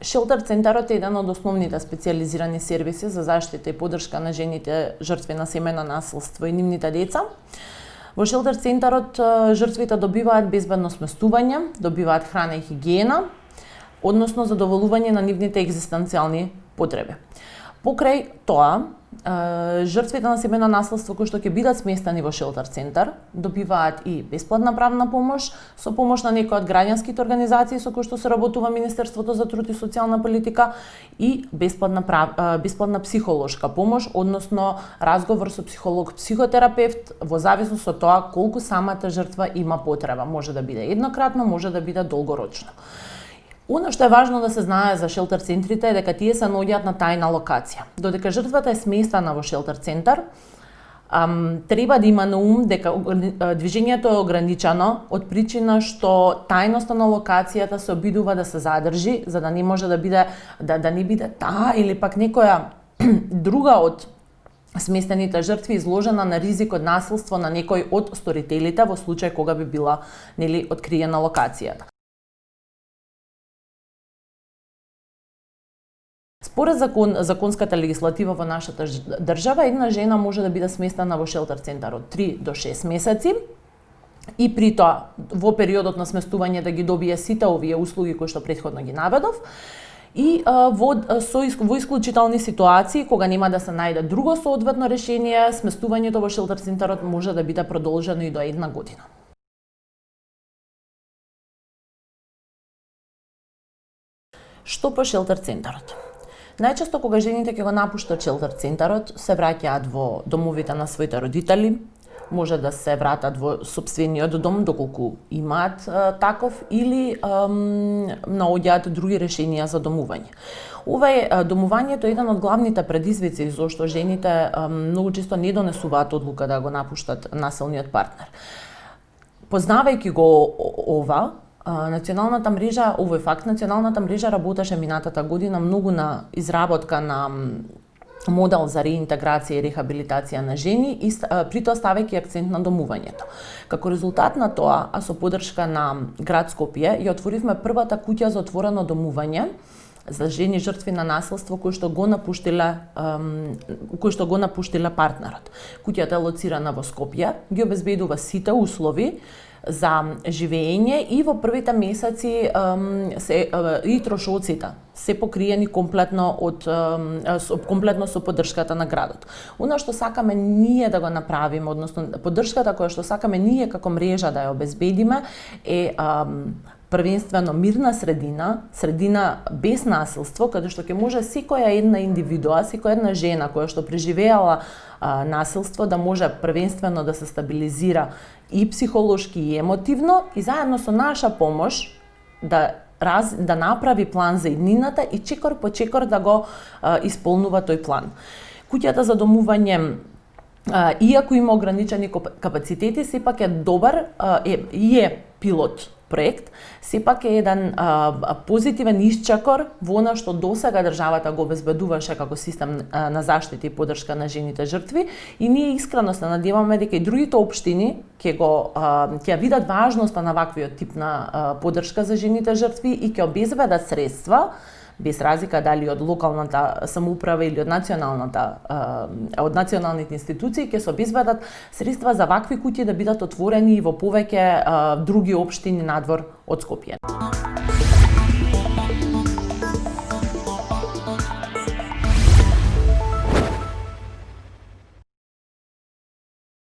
Шелтер центарот е еден од основните специјализирани сервиси за заштита и поддршка на жените жртви на семејно насилство и нивните деца. Во шелтер центарот жртвите добиваат безбедно сместување, добиваат храна и хигиена, односно задоволување на нивните екзистенцијални потреби. Покрај тоа, жртвите на семејно насилство кои што ќе бидат сместени во шелтер центар добиваат и бесплатна правна помош, со помош на некои од граѓанските организации со кои што се работува Министерството за труд и социјална политика и бесплатна психолошка помош, односно разговор со психолог-психотерапевт во зависност од тоа колку самата жртва има потреба. Може да биде еднократно, може да биде долгорочно. Оно што е важно да се знае за шелтер центрите е дека тие се наоѓаат на тајна локација. Додека жртвата е сместена во шелтер центар, треба да има на ум дека движењето е ограничено од причина што тајноста на локацијата се обидува да се задржи, за да не може да биде да не биде таа или пак некоја друга од сместените жртви изложена на ризик од насилство на некој од сторителите во случај кога би била откриена локацијата. Според законската легислатива во нашата држава, една жена може да биде сместена во шелтер центар од 3 до 6 месеци и при тоа во периодот на сместување да ги добие сите овие услуги кои што претходно ги наведов и во исклучителни ситуации кога нема да се најде друго соодветно решение, сместувањето во шелтер центарот може да биде продолжено и до 1 година. Што по шелтер центарот? Најчесто кога жените ќе го напуштат шелтер центарот, се враќаат во домовите на своите родители, може да се вратат во сопствениот дом доколку имаат таков или наоѓаат други решенија за домување. Домувањето е еден од главните предизвици зашто жените многу често не донесуваат одлука да го напуштат насилниот партнер. Познавајќи го ова, Националната мрежа работеше минатата година многу на изработка на модел за реинтеграција и рехабилитација на жени и при тоа ставајќи акцент на домувањето. Како резултат на тоа, а со поддршка на град Скопје, ја отворивме првата куќа за отворено домување за жени жртви на насилство кои што го напуштиле партнерот. Куќата е лоцирана во Скопје, ги обезбедува сите услови за живење и во првите месеци и трошоците се покриени комплетно со поддршката на градот. Она што сакаме ние да го направиме, односно поддршката која што сакаме ние како мрежа да ја обезбедиме е првенствено мирна средина без насилство, каде што ќе може секоја една индивидуа, секоја една жена која што преживеала насилство да може првенствено да се стабилизира и психолошки и емотивно и заедно со наша помош да направи план за иднината и чекор по чекор да го исполнува тој план. Куќата за домување, иако има ограничени капацитети, сепак е добар и е пилот проект, сепак е еден позитивен исчекор во она што досега државата го обезбедуваше како систем на заштита и поддршка на жените жртви и ние искрено се надеваме дека и другите општини ќе видат важноста на ваквиот тип на поддршка за жените жртви и ќе обезбедат средства без разлика дали од локалната самоуправа или од националните институции, ќе се обезбедат средства за вакви куќи да бидат отворени и во повеќе други општини надвор од Скопје.